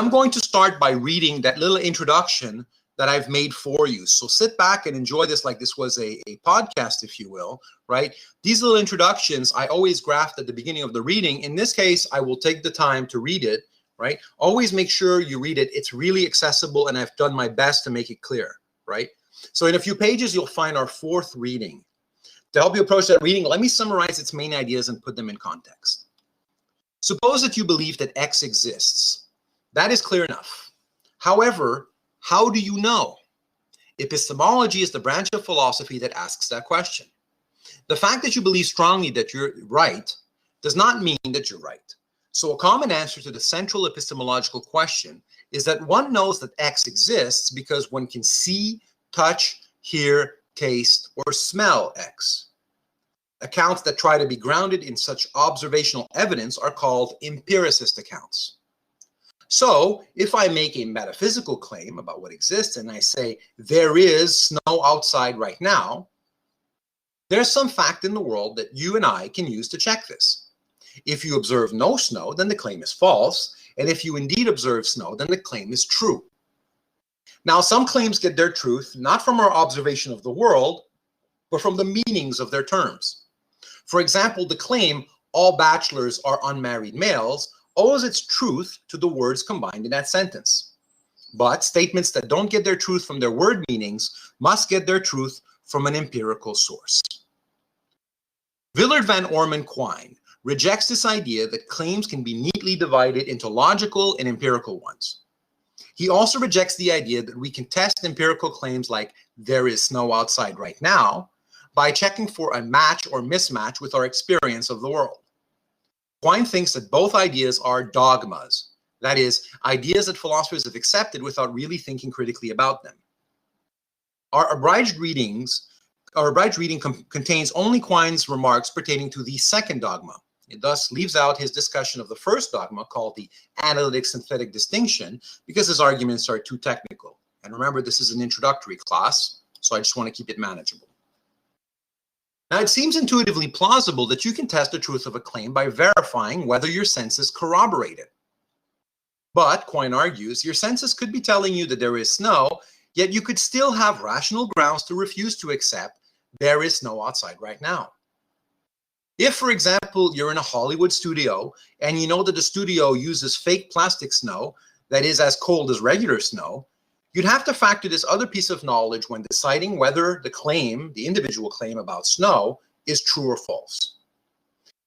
I'm going to start by reading that little introduction that I've made for you. So sit back and enjoy this like this was a podcast, if you will, right? These little introductions, I always graft at the beginning of the reading. In this case, I will take the time to read it, right? Always make sure you read it. It's really accessible, and I've done my best to make it clear, right? So in a few pages, you'll find our fourth reading. To help you approach that reading, let me summarize its main ideas and put them in context. Suppose that you believe that X exists. That is clear enough. However, how do you know? Epistemology is the branch of philosophy that asks that question. The fact that you believe strongly that you're right does not mean that you're right. So a common answer to the central epistemological question is that one knows that X exists because one can see, touch, hear, taste, or smell X. Accounts that try to be grounded in such observational evidence are called empiricist accounts. So, if I make a metaphysical claim about what exists and I say, there is snow outside right now, there's some fact in the world that you and I can use to check this. If you observe no snow, then the claim is false, and if you indeed observe snow, then the claim is true. Now, some claims get their truth not from our observation of the world, but from the meanings of their terms. For example, the claim, all bachelors are unmarried males, owes its truth to the words combined in that sentence. But statements that don't get their truth from their word meanings must get their truth from an empirical source. Willard van Orman Quine rejects this idea that claims can be neatly divided into logical and empirical ones. He also rejects the idea that we can test empirical claims like there is snow outside right now by checking for a match or mismatch with our experience of the world. Quine thinks that both ideas are dogmas, that is, ideas that philosophers have accepted without really thinking critically about them. Our abridged reading contains only Quine's remarks pertaining to the second dogma. It thus leaves out his discussion of the first dogma, called the analytic-synthetic distinction, because his arguments are too technical. And remember, this is an introductory class, so I just want to keep it manageable. Now, it seems intuitively plausible that you can test the truth of a claim by verifying whether your senses corroborate it. But, Quine argues, your senses could be telling you that there is snow, yet you could still have rational grounds to refuse to accept there is snow outside right now. If, for example, you're in a Hollywood studio and you know that the studio uses fake plastic snow that is as cold as regular snow, you'd have to factor this other piece of knowledge when deciding whether the individual claim about snow, is true or false.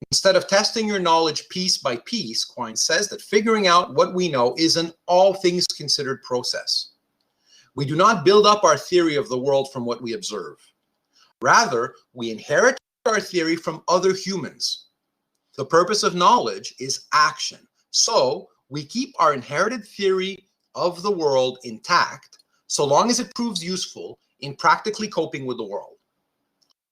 Instead of testing your knowledge piece by piece, Quine says that figuring out what we know is an all things considered process. We do not build up our theory of the world from what we observe. Rather, we inherit our theory from other humans. The purpose of knowledge is action. So, we keep our inherited theory of the world intact, so long as it proves useful in practically coping with the world.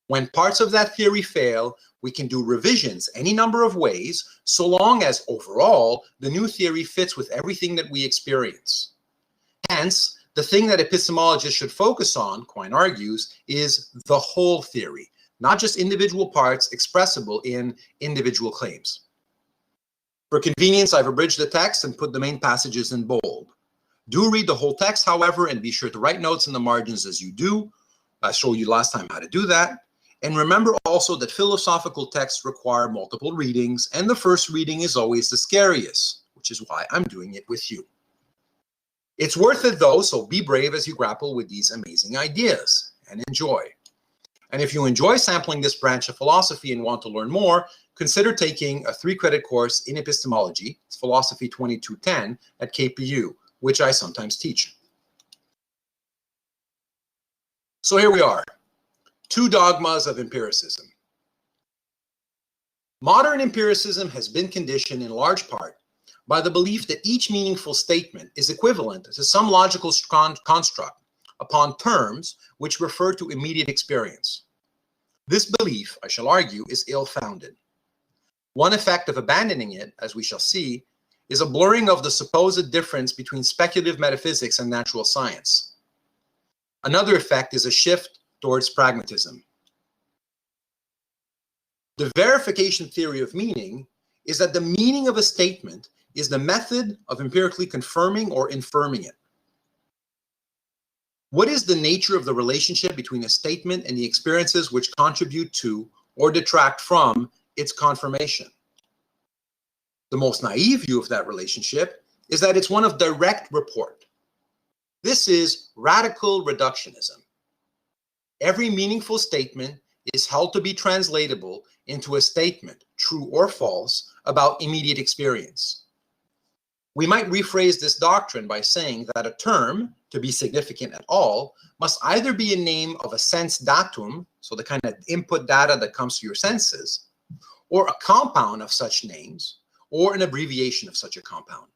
When parts of that theory fail, we can do revisions any number of ways, so long as overall the new theory fits with everything that we experience. Hence, the thing that epistemologists should focus on, Quine argues, is the whole theory, not just individual parts expressible in individual claims. For convenience, I've abridged the text and put the main passages in bold. Do read the whole text, however, and be sure to write notes in the margins as you do. I showed you last time how to do that. And remember also that philosophical texts require multiple readings, and the first reading is always the scariest, which is why I'm doing it with you. It's worth it though, so be brave as you grapple with these amazing ideas, and enjoy. And if you enjoy sampling this branch of philosophy and want to learn more, consider taking a 3-credit course in epistemology, it's Philosophy 2210 at KPU, which I sometimes teach. So here we are, 2 dogmas of empiricism. Modern empiricism has been conditioned in large part by the belief that each meaningful statement is equivalent to some logical construct upon terms which refer to immediate experience. This belief, I shall argue, is ill-founded. One effect of abandoning it, as we shall see, is a blurring of the supposed difference between speculative metaphysics and natural science. Another effect is a shift towards pragmatism. The verification theory of meaning is that the meaning of a statement is the method of empirically confirming or infirming it. What is the nature of the relationship between a statement and the experiences which contribute to or detract from its confirmation? The most naive view of that relationship is that it's one of direct report. This is radical reductionism. Every meaningful statement is held to be translatable into a statement, true or false, about immediate experience. We might rephrase this doctrine by saying that a term, to be significant at all, must either be a name of a sense datum, so the kind of input data that comes to your senses, or a compound of such names, or an abbreviation of such a compound.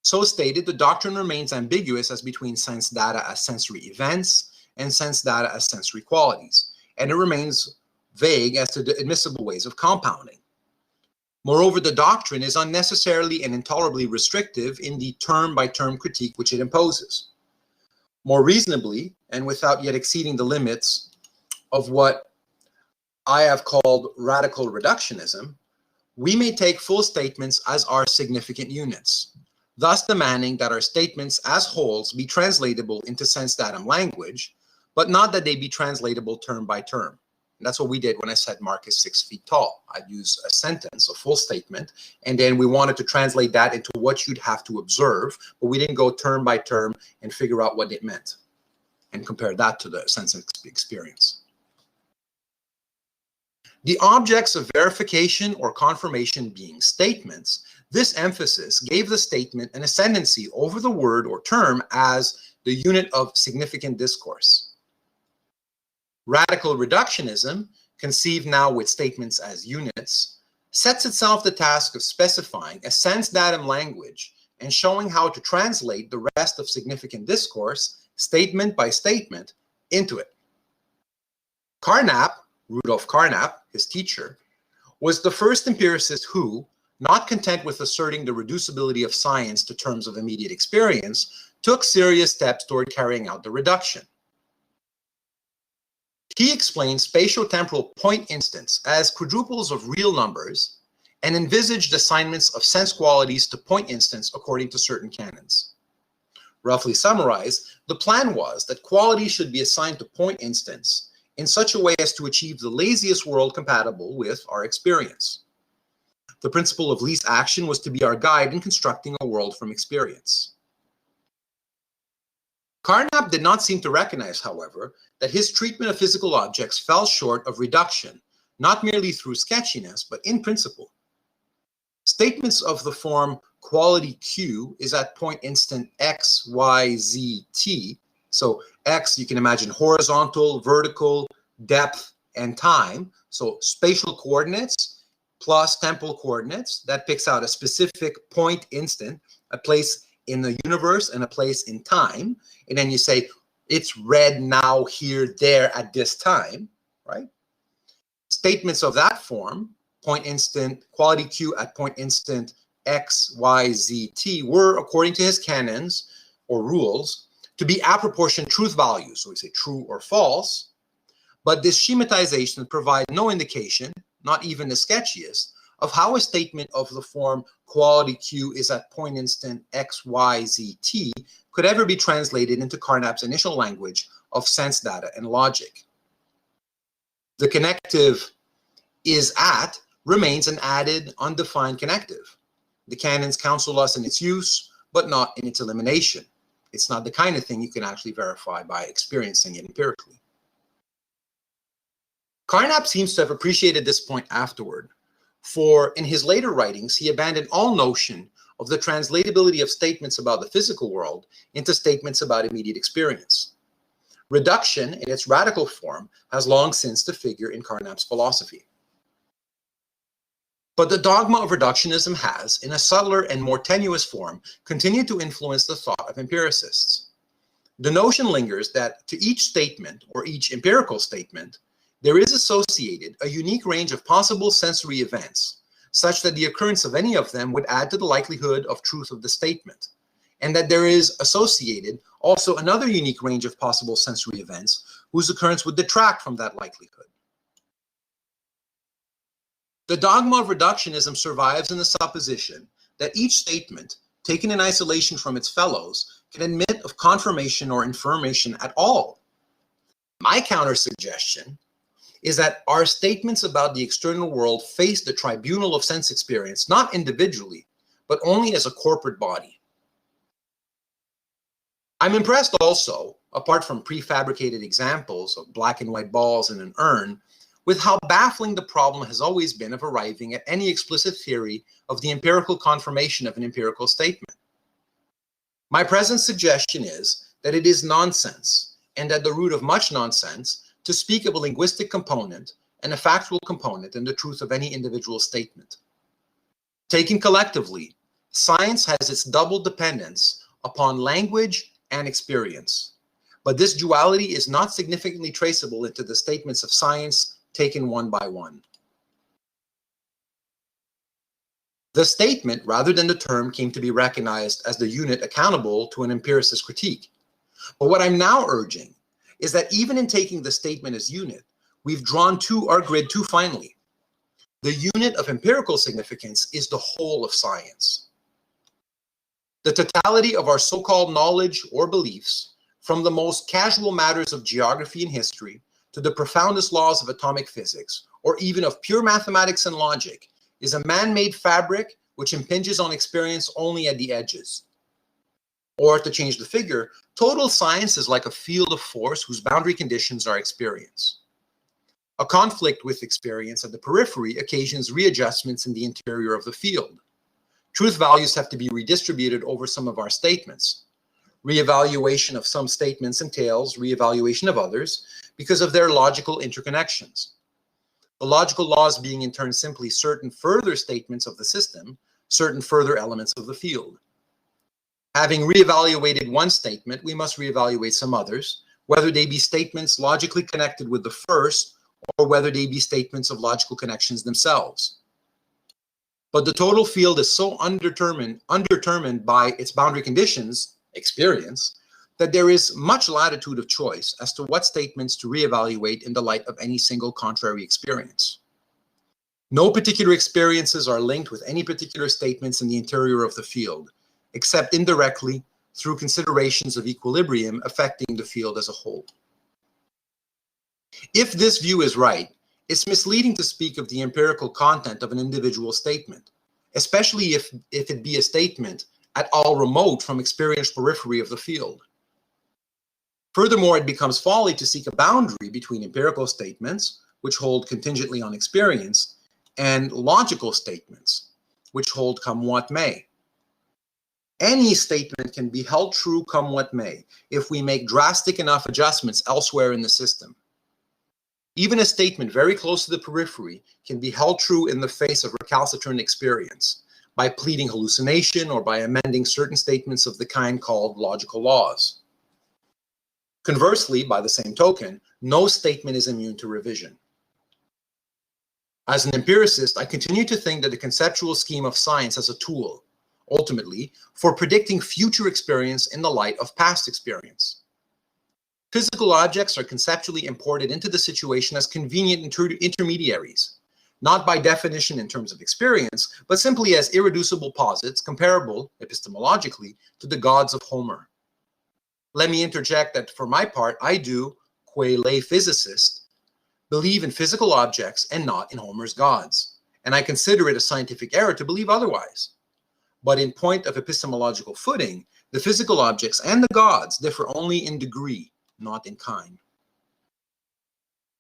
So stated, the doctrine remains ambiguous as between sense data as sensory events and sense data as sensory qualities, and it remains vague as to the admissible ways of compounding. Moreover, the doctrine is unnecessarily and intolerably restrictive in the term-by-term critique which it imposes. More reasonably, and without yet exceeding the limits of what I have called radical reductionism, we may take full statements as our significant units, thus demanding that our statements as wholes be translatable into sense datum language, but not that they be translatable term by term. And that's what we did when I said Mark is 6 feet tall. I'd use a sentence, a full statement, and then we wanted to translate that into what you'd have to observe, but we didn't go term by term and figure out what it meant and compare that to the sense of experience. The objects of verification or confirmation being statements, this emphasis gave the statement an ascendancy over the word or term as the unit of significant discourse. Radical reductionism, conceived now with statements as units, sets itself the task of specifying a sense datum language and showing how to translate the rest of significant discourse, statement by statement, into it. Carnap, Rudolf Carnap, his teacher, was the first empiricist who, not content with asserting the reducibility of science to terms of immediate experience, took serious steps toward carrying out the reduction. He explained spatio-temporal point instants as quadruples of real numbers and envisaged assignments of sense qualities to point instants according to certain canons. Roughly summarized, the plan was that qualities should be assigned to point instants in such a way as to achieve the laziest world compatible with our experience. The principle of least action was to be our guide in constructing a world from experience. Carnap did not seem to recognize, however, that his treatment of physical objects fell short of reduction, not merely through sketchiness, but in principle. Statements of the form quality Q is at point instant X, Y, Z, T. So X, you can imagine horizontal, vertical, depth, and time. So spatial coordinates plus temporal coordinates. That picks out a specific point instant, a place in the universe and a place in time. And then you say, it's red now, here, there, at this time, right? Statements of that form, point instant, quality Q at point instant X, Y, Z, T, were, according to his canons or rules, to be apportioned truth values. So we say true or false. But this schematization provides no indication, not even the sketchiest, of how a statement of the form quality Q is at point instant X, Y, Z, T could ever be translated into Carnap's initial language of sense data and logic. The connective is at remains an added, undefined connective. The canons counsel us in its use, but not in its elimination. It's not the kind of thing you can actually verify by experiencing it empirically. Carnap seems to have appreciated this point afterward, for in his later writings, he abandoned all notion of the translatability of statements about the physical world into statements about immediate experience. Reduction, in its radical form, has long since to figure in Carnap's philosophy. But the dogma of reductionism has, in a subtler and more tenuous form, continued to influence the thought of empiricists. The notion lingers that to each statement, or each empirical statement, there is associated a unique range of possible sensory events, such that the occurrence of any of them would add to the likelihood of truth of the statement, and that there is associated also another unique range of possible sensory events whose occurrence would detract from that likelihood. The dogma of reductionism survives in the supposition that each statement, taken in isolation from its fellows, can admit of confirmation or infirmation at all. My counter-suggestion is that our statements about the external world face the tribunal of sense experience, not individually, but only as a corporate body. I'm impressed also, apart from prefabricated examples of black and white balls in an urn, with how baffling the problem has always been of arriving at any explicit theory of the empirical confirmation of an empirical statement. My present suggestion is that it is nonsense, and at the root of much nonsense, to speak of a linguistic component and a factual component in the truth of any individual statement. Taken collectively, science has its double dependence upon language and experience, but this duality is not significantly traceable into the statements of science taken one by one. The statement, rather than the term, came to be recognized as the unit accountable to an empiricist critique. But what I'm now urging is that even in taking the statement as unit, we've drawn our grid too finely. The unit of empirical significance is the whole of science. The totality of our so-called knowledge or beliefs, from the most casual matters of geography and history to the profoundest laws of atomic physics, or even of pure mathematics and logic, is a man-made fabric which impinges on experience only at the edges. Or, to change the figure, total science is like a field of force whose boundary conditions are experience. A conflict with experience at the periphery occasions readjustments in the interior of the field. Truth values have to be redistributed over some of our statements. Reevaluation of some statements entails reevaluation of others because of their logical interconnections. The logical laws being in turn simply certain further statements of the system, certain further elements of the field. Having reevaluated one statement, we must reevaluate some others, whether they be statements logically connected with the first, or whether they be statements of logical connections themselves. But the total field is so undetermined by its boundary conditions, experience, that there is much latitude of choice as to what statements to reevaluate in the light of any single contrary experience. No particular experiences are linked with any particular statements in the interior of the field, except indirectly through considerations of equilibrium affecting the field as a whole. If this view is right, it's misleading to speak of the empirical content of an individual statement, especially if it be a statement at all remote from experience periphery of the field. Furthermore, it becomes folly to seek a boundary between empirical statements, which hold contingently on experience, and logical statements, which hold come what may. Any statement can be held true come what may if we make drastic enough adjustments elsewhere in the system. Even a statement very close to the periphery can be held true in the face of recalcitrant experience by pleading hallucination or by amending certain statements of the kind called logical laws. Conversely, by the same token, no statement is immune to revision. As an empiricist, I continue to think that the conceptual scheme of science as a tool, ultimately, for predicting future experience in the light of past experience. Physical objects are conceptually imported into the situation as convenient intermediaries, not by definition in terms of experience, but simply as irreducible posits comparable, epistemologically, to the gods of Homer. Let me interject that for my part, I do, qua lay physicist, believe in physical objects and not in Homer's gods, and I consider it a scientific error to believe otherwise. But in point of epistemological footing, the physical objects and the gods differ only in degree, not in kind.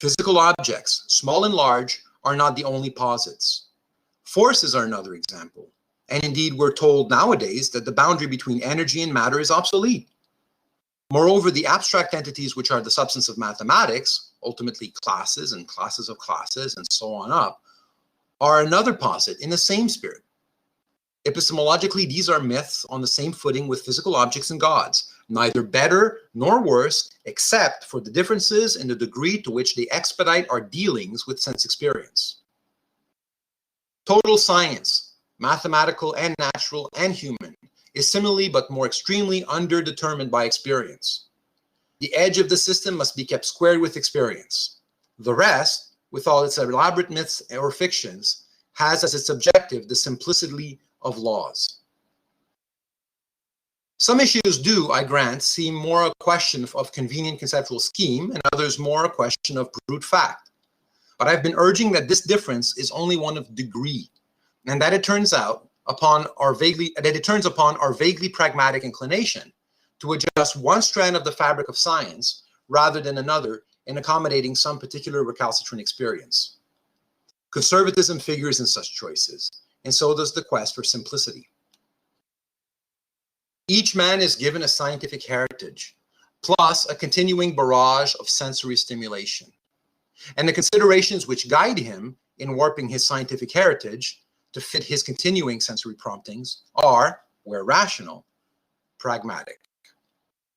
Physical objects, small and large, are not the only posits. Forces are another example. And indeed, we're told nowadays that the boundary between energy and matter is obsolete. Moreover, the abstract entities which are the substance of mathematics, ultimately classes and classes of classes and so on up, are another posit in the same spirit. Epistemologically, these are myths on the same footing with physical objects and gods, neither better nor worse, except for the differences in the degree to which they expedite our dealings with sense experience. Total science, mathematical and natural and human, is similarly but more extremely underdetermined by experience. The edge of the system must be kept squared with experience. The rest, with all its elaborate myths or fictions, has as its objective the simplicity of laws. Some issues do, I grant, seem more a question of convenient conceptual scheme, and others more a question of brute fact. But I've been urging that this difference is only one of degree, and that it turns upon our vaguely pragmatic inclination to adjust one strand of the fabric of science rather than another in accommodating some particular recalcitrant experience. Conservatism figures in such choices, and so does the quest for simplicity. Each man is given a scientific heritage, plus a continuing barrage of sensory stimulation. And the considerations which guide him in warping his scientific heritage to fit his continuing sensory promptings are, where rational, pragmatic.